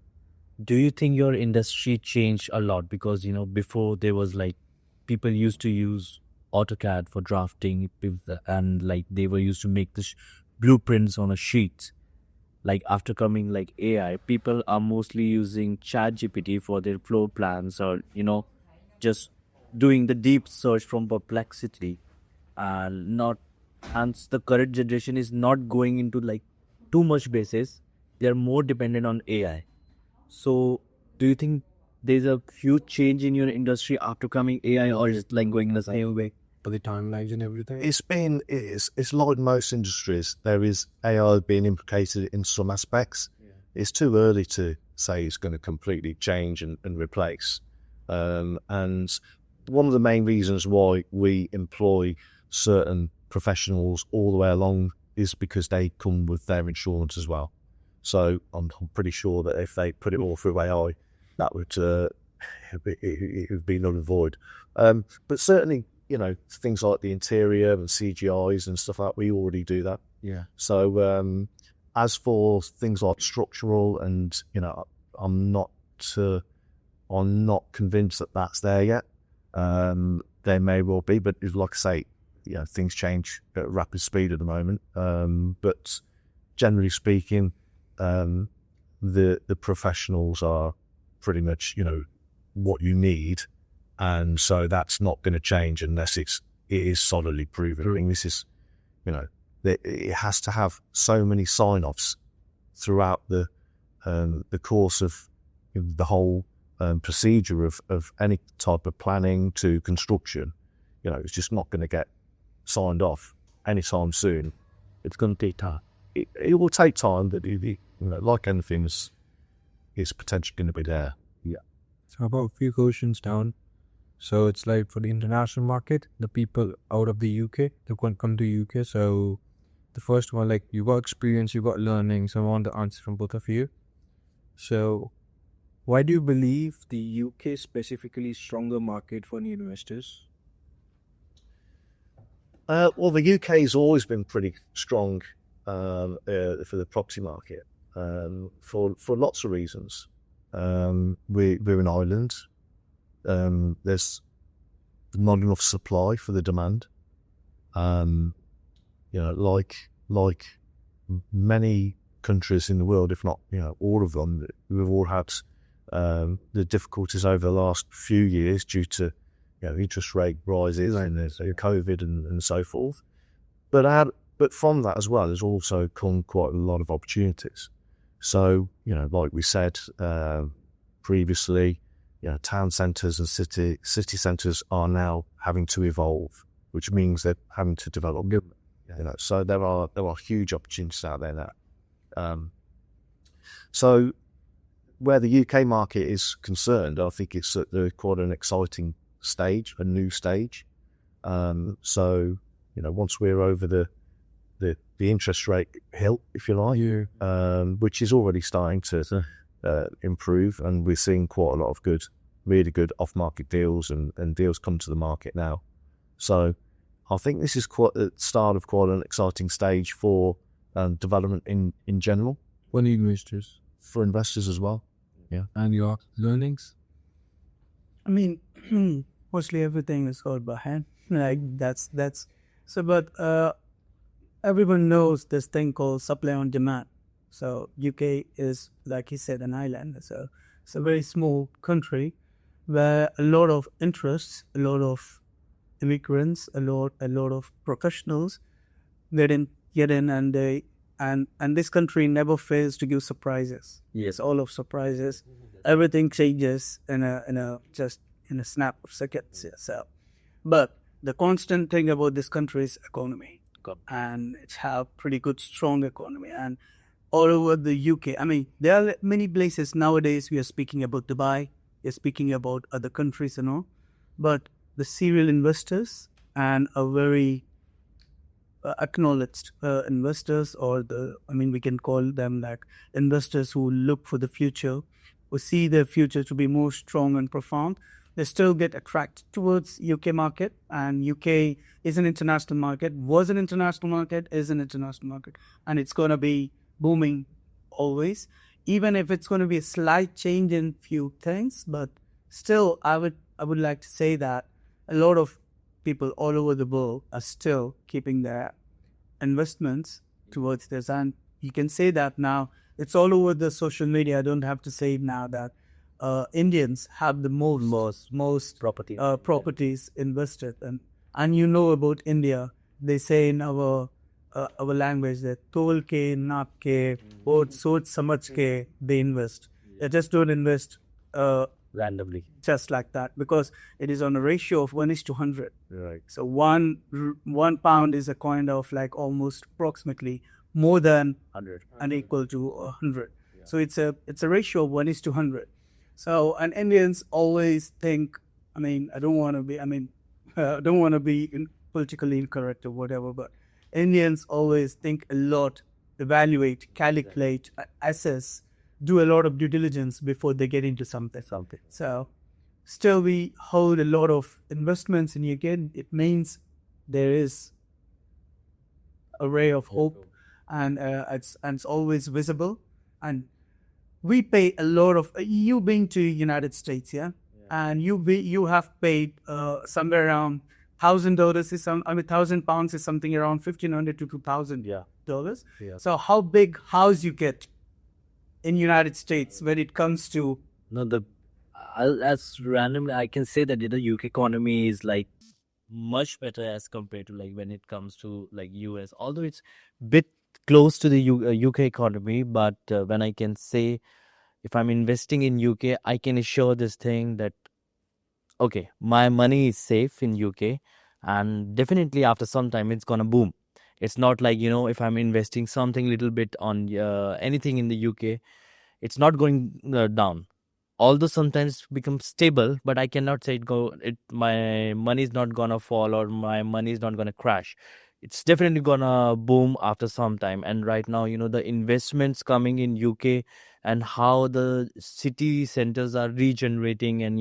do you think your industry changed a lot? Because, before there was like people used to use AutoCAD for drafting and like they were used to make the blueprints on a sheet. Like after coming like AI, people are mostly using ChatGPT for their floor plans or, just doing the deep search from Perplexity. Hence the current generation is not going into like too much basis. They're more dependent on AI. So do you think there's a huge change in your industry after coming AI, or is it like going the same way? For the timelines and everything. It's like most industries. There is AI being implicated in some aspects. It's too early to say it's going to completely change and replace. And one of the main reasons why we employ certain professionals all the way along is because they come with their insurance as well. So I'm pretty sure that if they put it all through AI, that would it would be null and void. But certainly, things like the interior and CGIs and stuff like that, we already do that. Yeah. So as for things like structural and, I'm not convinced that that's there yet. There may well be, but like I say, things change at rapid speed at the moment. But generally speaking, the professionals are pretty much, what you need. And so that's not going to change unless it is solidly proven. I mean, this is, it has to have so many sign-offs throughout the course of the whole procedure of any type of planning to construction. It's just not going to get signed off anytime soon. It's going to take time. It will take time, but like anything, it's potentially going to be there. Yeah. So about a few questions down. So it's like for the international market, the people out of the UK, they can't come to UK. So the first one, like you got experience, you got learning. So I want the answer from both of you. So why do you believe the UK specifically is stronger market for new investors? Well, the UK has always been pretty strong for the property market for lots of reasons. We're an island. There's not enough supply for the demand. Like many countries in the world, if not all of them, we've all had the difficulties over the last few years due to interest rate rises and COVID and so forth. But from that as well, there's also come quite a lot of opportunities. So like we said previously, town centres and city centres are now having to evolve, which means they're having to develop. So there are huge opportunities out there now. So where the UK market is concerned, I think it's at quite an exciting stage, a new stage. So once we're over the interest rate hill, if you like, which is already starting to improve, and we're seeing quite a lot of really good off-market deals and deals come to the market now. So I think this is quite the start of quite an exciting stage for development in general. For the investors. For investors as well. Yeah. And your learnings? I mean, mostly everything is all behind. Like that's so. But everyone knows this thing called supply on demand. So UK is, like he said, an island. So it's a very small country where a lot of interests, a lot of immigrants, a lot of professionals get in, and they and this country never fails to give surprises. Yes. It's all of surprises. Everything changes in a snap of seconds. Yeah. So, but the constant thing about this country is economy, and it's have pretty good strong economy, and all over the UK. I mean, there are many places nowadays. We are speaking about Dubai. We are speaking about other countries and all, but the serial investors and a very acknowledged investors, or we can call them like investors who look for the future, who see their future to be more strong and profound. They still get attracted towards UK market, and UK is an international market, was an international market, is an international market, and it's going to be booming always, even if it's going to be a slight change in few things. But still, I would like to say that a lot of people all over the world are still keeping their investments towards this, and you can say that now it's all over the social media. I don't have to say now that Indians have the most properties invested, and you know about India. They say in our language that tol ke naap ke aur soch samajh ke they invest. They just don't invest Randomly. just like that, because it is on a ratio of 1:100. Right. So one pound is a kind of like almost approximately more than 100. and equal to 100. So it's a ratio of 1:100. So, and Indians always think, I don't want to be politically incorrect or whatever, but Indians always think a lot, evaluate, calculate, assess, do a lot of due diligence before they get into something. So still we hold a lot of investments in UK. It means there is a ray of hope, and it's always visible. And we pay a lot of, you being to United States, and you have paid somewhere around $1,000 is £1,000 is something around $1,500 to $2,000. Yeah. So how big house you get in United States when it comes to As randomly I can say that the UK economy is like much better as compared to like when it comes to like US, although it's bit close to the UK economy. But when I can say, if I'm investing in UK, I can assure this thing that okay, my money is safe in UK, and definitely after some time it's gonna boom. It's not like, if I'm investing something little bit on anything in the UK, it's not going down. Although sometimes become stable, but I cannot say my money is not gonna fall or my money is not gonna crash. It's definitely gonna boom after some time. And right now, the investments coming in UK and how the city centers are regenerating, and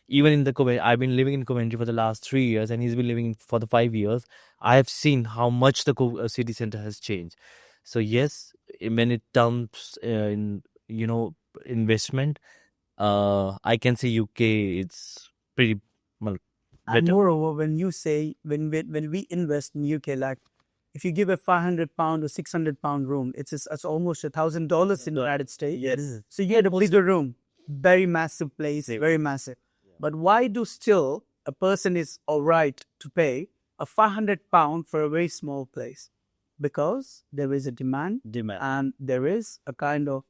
even in the I've been living in Coventry for the last 3 years, and he's been living for the 5 years. I have seen how much the city center has changed. So yes, when it comes in investment, I can say UK it's pretty well and better. moreover, when you say when we invest in UK, like if you give a £500 or £600 room, it's almost $1,000 in the United States. Yes. So you get a bigger room, very massive place, very massive. But why do still a person is all right to pay a £500 for a very small place? Because there is a demand, and there is a kind of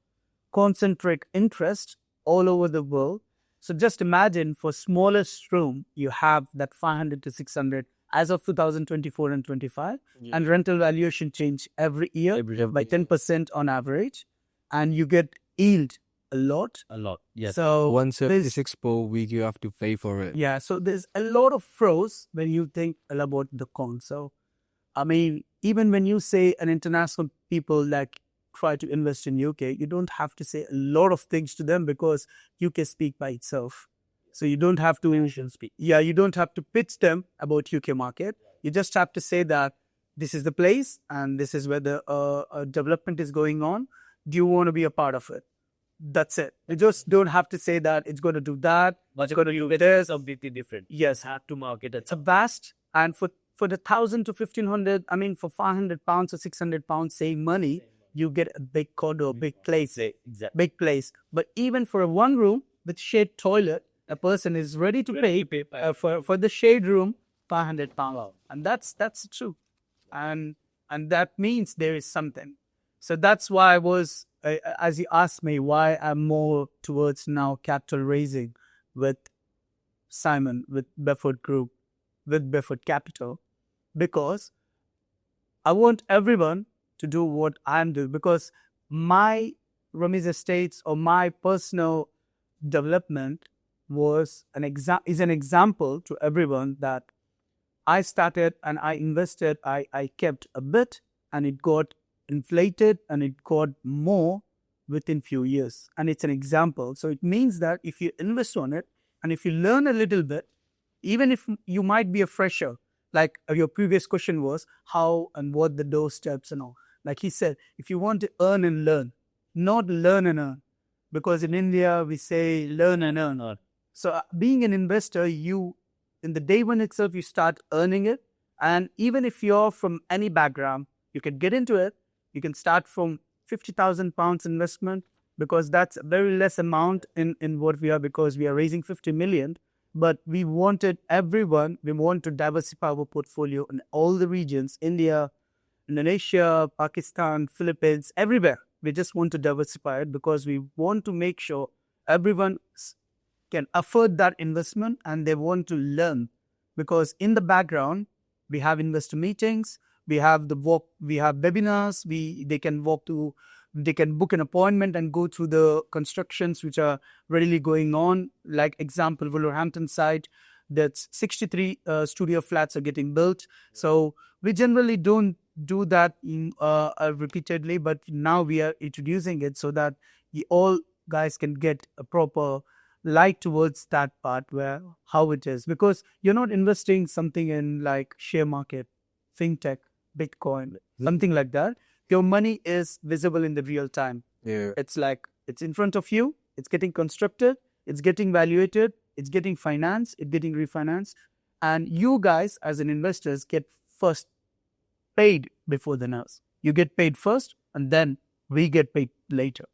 concentric interest all over the world. So just imagine, for smallest room, you have that 500 to 600 as of 2024 and 25, and rental valuation change every year by 10% on average, and you get yield a lot. Yes. So 176 per week you have to pay for it. yeah, so there's a lot of pros when you think about the cons. So even when you say an international people like try to invest in UK, you don't have to say a lot of things to them, because UK speak by itself. So you don't have to speak. Yeah, you don't have to pitch them about UK market. You just have to say that this is the place and this is where the development is going on. Do you want to be a part of it? That's it. You just don't have to say that it's going to do that. It's going to do this. Completely different. Yes, Have to market it. it's a vast, and for the 1,000 to 1,500, for £500 or £600 same money, you get a big condo, big place, Exactly. big place. But even for a one room with shared toilet, a person is ready to pay for the shade room £500, and that's true, and that means there is something. So that's why as you asked me, why I'm more towards now capital raising with Simon, with Bedford Group, with Bedford Capital, because I want everyone to do what I'm doing, because my Ramez Estates or my personal development is an example to everyone that I started and I invested, I kept a bit, and it got inflated and it got more within few years. And it's an example. So it means that if you invest on it and if you learn a little bit, even if you might be a fresher, like your previous question was how and what the doorsteps and all. Like he said, if you want to earn and learn, not learn and earn. Because in India, we say learn and earn. So being an investor, in the day one itself, you start earning it. And even if you're from any background, you can get into it. You can start from £50,000 investment, because that's a very less amount in what we are, because we are raising 50 million. But we want to diversify our portfolio in all the regions, India, Indonesia, Pakistan, Philippines, everywhere. We just want to diversify it because we want to make sure everyone can afford that investment and they want to learn. Because in the background, we have investor meetings, we have webinars, they can book an appointment and go through the constructions which are readily going on. Like example, Wolverhampton site, that's 63 studio flats are getting built. So we generally don't do that repeatedly, but now we are introducing it so that all guys can get a proper light towards that part where how it is, because you're not investing something in like share market, fintech, Bitcoin, something like that. Your money is visible in the real time. Yeah. It's like it's in front of you, it's getting constructed, it's getting valuated, it's getting financed, it's getting refinanced, and you guys as an investors get first paid before the us. You get paid first and then we get paid later.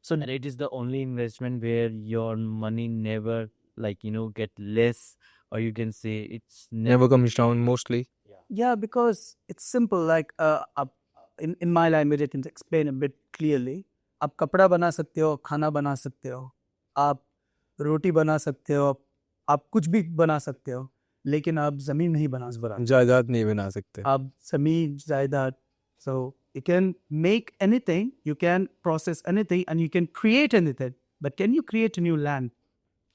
So And it is the only investment where your money never get less, or you can say it's Never comes down mostly. yeah, because it's simple. Like in my language, I can explain a bit clearly. आप कपड़ा बना सकते हो, खाना बना सकते हो, आप रोटी बना सकते हो, आप कुछ भी बना सकते हो, लेकिन आप जमीन नहीं बना सकते, जायदाद नहीं बना सकते. आप जमीन जायदाद. So you can make anything, you can process anything, and you can create anything. But can you create a new land?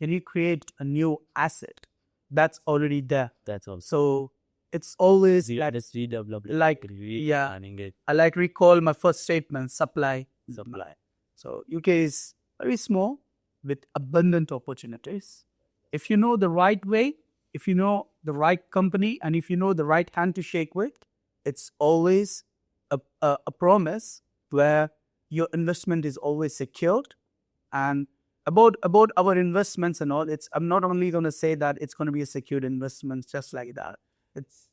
Can you create a new asset? That's already there. that's all. So it's always The like, industry development, like, yeah. planning it, I like recall my first statement, supply. supply. So UK is very small with abundant opportunities. If you know the right way, if you know the right company, and if you know the right hand to shake with, it's always a promise where your investment is always secured. And about our investments and all, I'm not only going to say that it's going to be a secured investment just like that.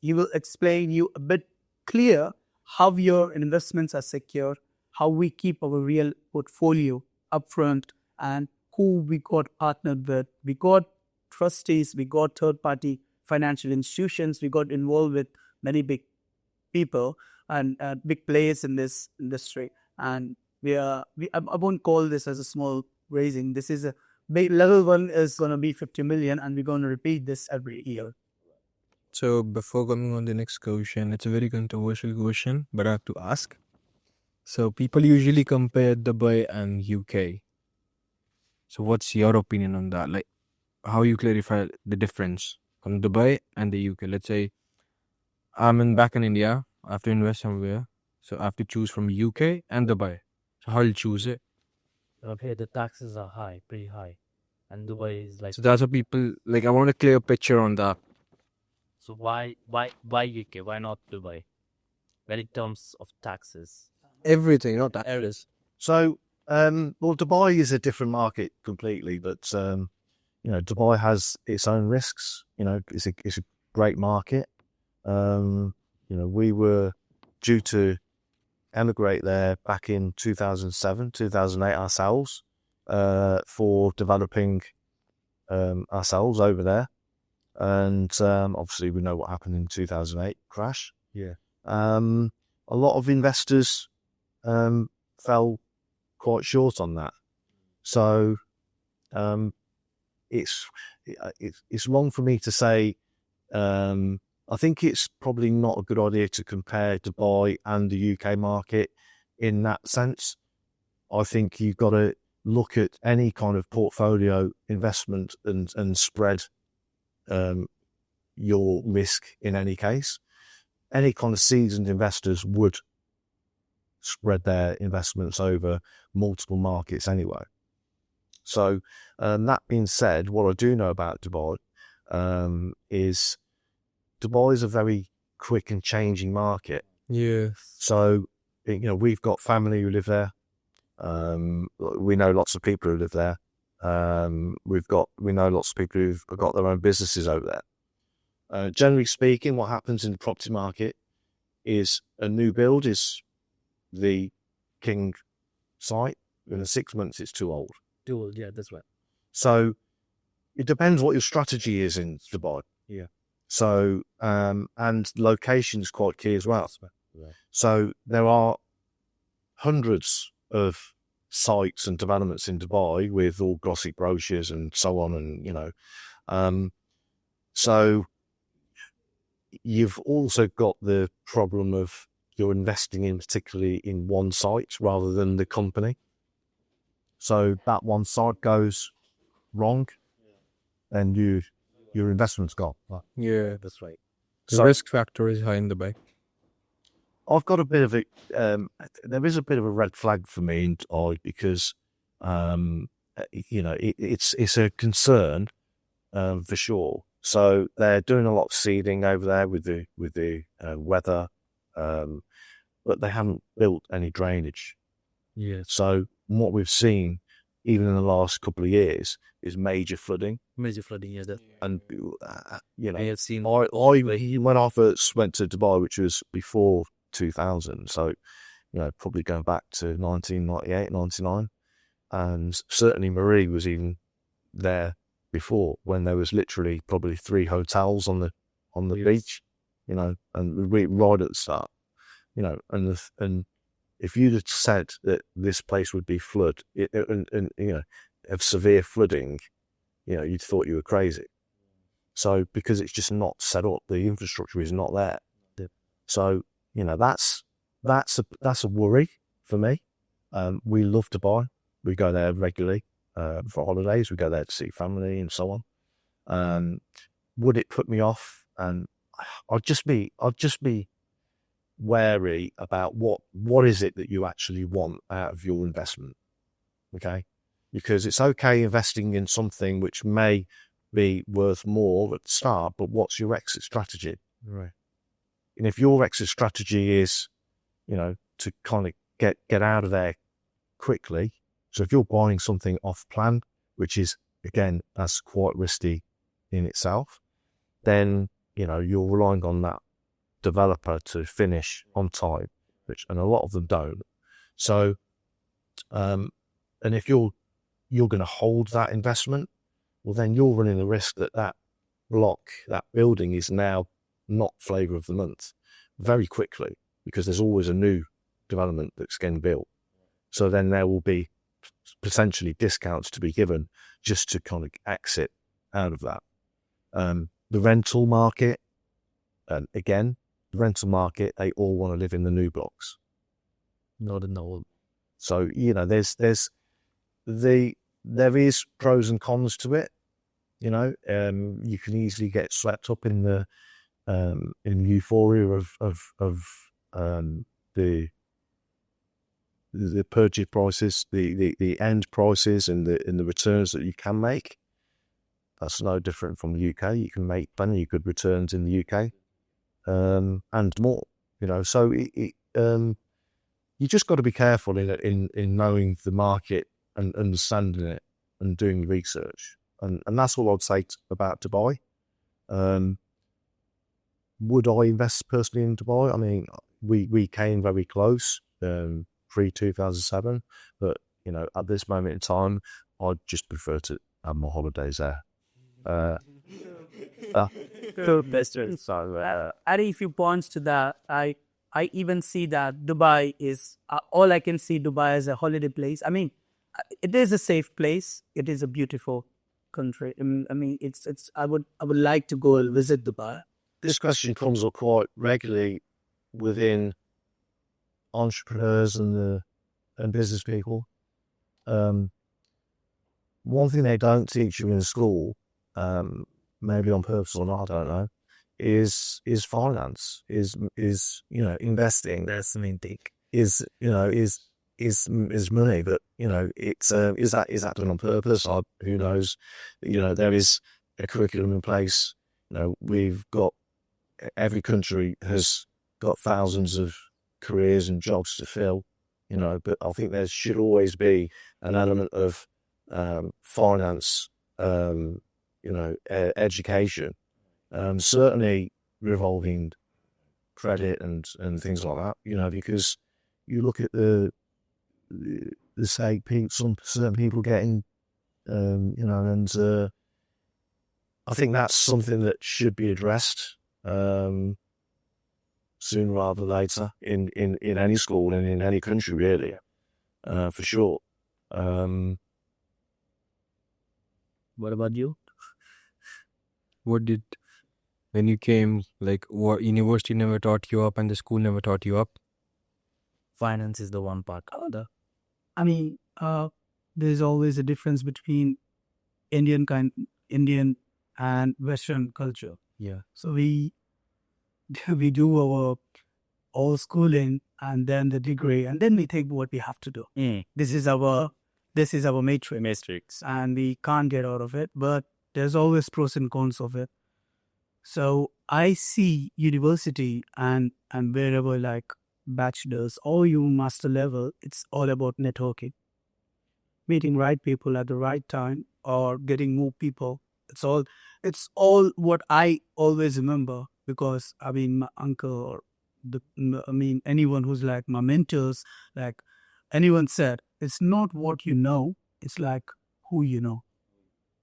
He will explain you a bit clear how your investments are secure, how we keep our real portfolio upfront, and who we got partnered with. We got trustees, we got third-party financial institutions, we got involved with many big people and big players in this industry. And I won't call this as a small raising. This is a big level one is going to be 50 million, and we're going to repeat this every year. So before coming on the next question, it's a very controversial question, but I have to ask. So people usually compare Dubai and UK. So what's your opinion on that? Like, how you clarify the difference from Dubai and the UK? Let's say back in India, I have to invest somewhere. So I have to choose from UK and Dubai. So how will you choose it? Okay, the taxes are high, pretty high, and Dubai is like. So that's what people, like, I want a clear picture on that. So why UK? Why not Dubai? When in terms of taxes, Everything, not that. So, well, Dubai is a different market completely, but Dubai has its own risks. It's a great market. We were due to emigrate there back in 2007, 2008 ourselves, for developing ourselves over there. And obviously we know what happened in 2008 crash. Yeah. A lot of investors fell quite short on that. So it's wrong for me to say. I think it's probably not a good idea to compare Dubai and the UK market in that sense. I think you've got to look at any kind of portfolio investment and spread your risk in any case. Any kind of seasoned investors would spread their investments over multiple markets anyway. So that being said, what I do know about Dubai is Dubai is a very quick and changing market. Yeah. So, we've got family who live there. We know lots of people who live there. We know lots of people who've got their own businesses over there. Generally speaking, what happens in the property market is a new build is the king site. In 6 months, it's too old. Too old, yeah, that's right. So it depends what your strategy is in Dubai. Yeah. So, and location is quite key as well. Right. So there are hundreds of sites and developments in Dubai with all glossy brochures and so on. And, so you've also got the problem of you're investing in particularly in one site rather than the company. So that one site goes wrong and your investment's gone. Yeah. That's right. The risk factor is high in Dubai. I've got a bit of a, there is a bit of a red flag for me in Dubai because, it's a concern for sure. So they're doing a lot of seeding over there with the weather, but they haven't built any drainage. Yes. So what we've seen, even in the last couple of years, is major flooding. Major flooding, yeah. And I have seen. when I first went to Dubai, which was before 2000, so probably going back to 1998, 99, and certainly Marie was even there before when there was literally probably 3 hotels on the Yes. beach, and right at the start, and if you'd have said that this place would be flood of severe flooding, you'd thought you were crazy. So because it's just not set up, the infrastructure is not there. Yep. So that's a worry for me. We love Dubai. We go there regularly for holidays. We go there to see family and so on. Would it put me off? And I'd just be wary about what is it that you actually want out of your investment. Okay, because it's okay investing in something which may be worth more at the start, but what's your exit strategy? Right. And if your exit strategy is, to kind of get out of there quickly, so if you're buying something off plan, which is again that's quite risky in itself, then you're relying on that developer to finish on time, and a lot of them don't. So, and if you're going to hold that investment, well, then you're running the risk that block, that building is now not flavour of the month very quickly, because there's always a new development that's getting built. So then there will be potentially discounts to be given just to kind of exit out of that. The rental market, again, the rental market, they all want to live in the new blocks. Not in the old. So, there is pros and cons to it. You can easily get swept up in the euphoria of the purchase prices, the end prices, and the returns that you can make. That's no different from the UK. You can make plenty of good returns in the UK, and more. So you just got to be careful in knowing the market and understanding it and doing research. And that's all I'd say about Dubai. Would I invest personally in Dubai? I mean, we came very close pre-2007, but at this moment in time, I'd just prefer to have my holidays there. So, adding a few points to that, I even see that Dubai is all I can see Dubai as a holiday place. I mean, it is a safe place. It is a beautiful country. I mean, it's. I would like to go and visit Dubai. This question comes up quite regularly within entrepreneurs and business people. One thing they don't teach you in school, maybe on purpose or not, I don't know, is finance, is investing. That's the main thing. Is money, but it's is that done on purpose? Who knows? There is a curriculum in place. We've got, every country has got thousands of careers and jobs to fill. But I think there should always be an element of finance, education, certainly revolving credit and things like that. Because you look at the say some certain people getting, and I think that's something that should be addressed sooner rather than later in any school and in any country, really, for sure. What about you? What did, when you came, like, what university never taught you up and the school never taught you up? Finance is the one part. I mean, there's always a difference between Indian and Western culture. Yeah. So we do our all schooling and then the degree, and then we think what we have to do. This is our matrix, and we can't get out of it. But there's always pros and cons of it. So I see university and wherever, like bachelor's or you master level, it's all about networking, meeting right people at the right time or getting more people. It's all what I always remember, because I mean my uncle or anyone who's like my mentors, like anyone said, it's not what you know, it's like who you know.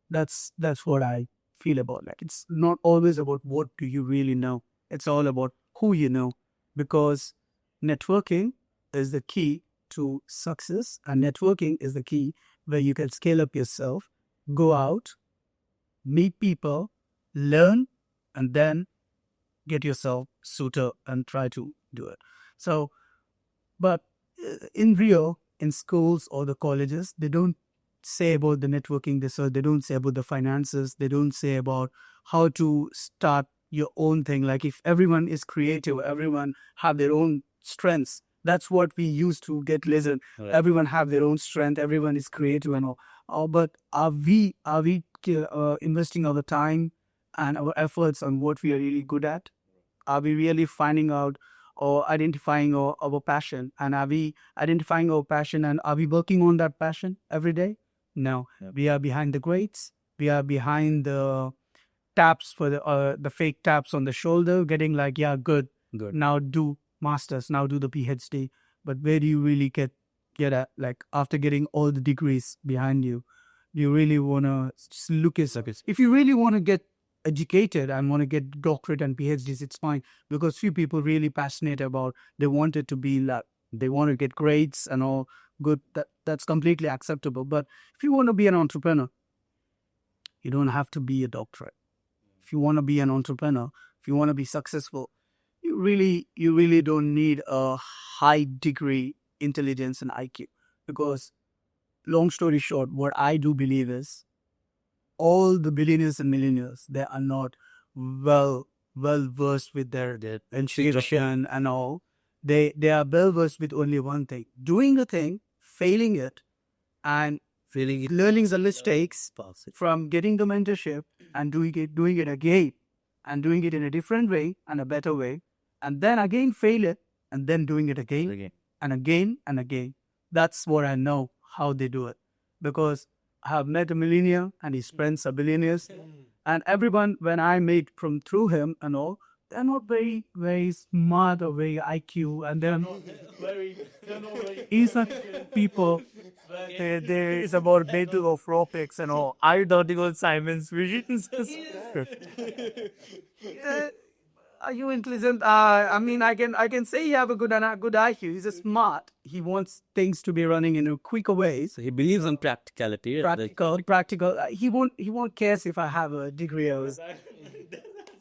That's what I feel about. Like, it's not always about what do you really know. It's all about who you know, because networking is the key to success, and networking is the key where you can scale up yourself, go out, meet people, learn, and then get yourself suited and try to do it. So, but in Rio, in schools or the colleges, they don't say about the networking. They don't say about the finances. They don't say about how to start your own thing. Like, if everyone is creative, everyone have their own strengths. That's what we used to get listened. Right. Everyone have their own strength. Everyone is creative and all. But are we investing our time and our efforts on what we are really good at? Are we really finding out or identifying our passion? And are we identifying our passion and are we working on that passion every day? No. Yep. We are behind the grades. We are behind the taps for the fake taps on the shoulder, getting like, yeah, good. Now do masters. Now do the PhD. But where do you really get at? Like, after getting all the degrees behind you, do you really want to look at it? If you really want to get educated and want to get doctorate and PhDs, it's fine, because few people really passionate about, they want it to be like, they want to get grades and all good. That's completely acceptable. But if you want to be an entrepreneur, you don't have to be a doctorate. If you want to be an entrepreneur, if you want to be successful, you really don't need a high degree intelligence and IQ. Because, long story short, what I do believe is, all the billionaires and millionaires, they are not well versed with their institution and all. They are well versed with only one thing: doing a thing, failing it, and learning the mistakes from getting the mentorship and doing it again, and doing it in a different way and a better way, and then again fail it, and then doing it again and again and again. That's what I know how they do it, because I have met a millionaire and his friends are billionaires, and everyone, when I meet from through him and all, they're not very, very smart or very IQ, and they're not very easy people. There is about mental of robotics and all. I don't think Simon's visions. Are you intelligent? I mean, I can say you have a good IQ. He's a smart. He wants things to be running in a quicker ways. So he believes in practicality. Practical. He won't care if I have a degree or.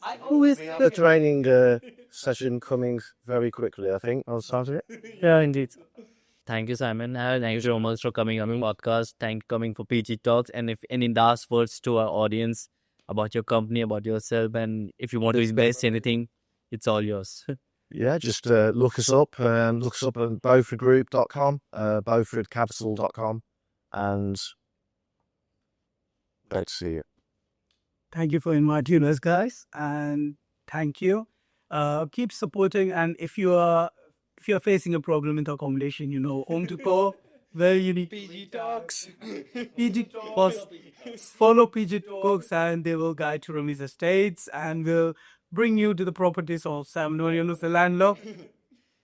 I always The training session coming very quickly, I think. I'll start it. Yeah, indeed. Thank you, Simon. Thank you so much for coming on the podcast. Thank you for coming for PG Talks. And if any last words to our audience about your company, about yourself, and if you want to invest anything, it's all yours. Yeah, just look us up. Look us up on BedfordGroup.com, BedfordCapital.com, and great to see you. thank you for inviting us, guys, and thank you. Keep supporting, and if you're facing a problem with accommodation, home to call, where you need PG Talks. PG Talks. Follow PG Talks, and they will guide to Ramz Estates, and will bring you to the properties of Sam Norian, the landlord.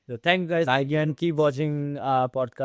So thank you guys again. Keep watching our podcast.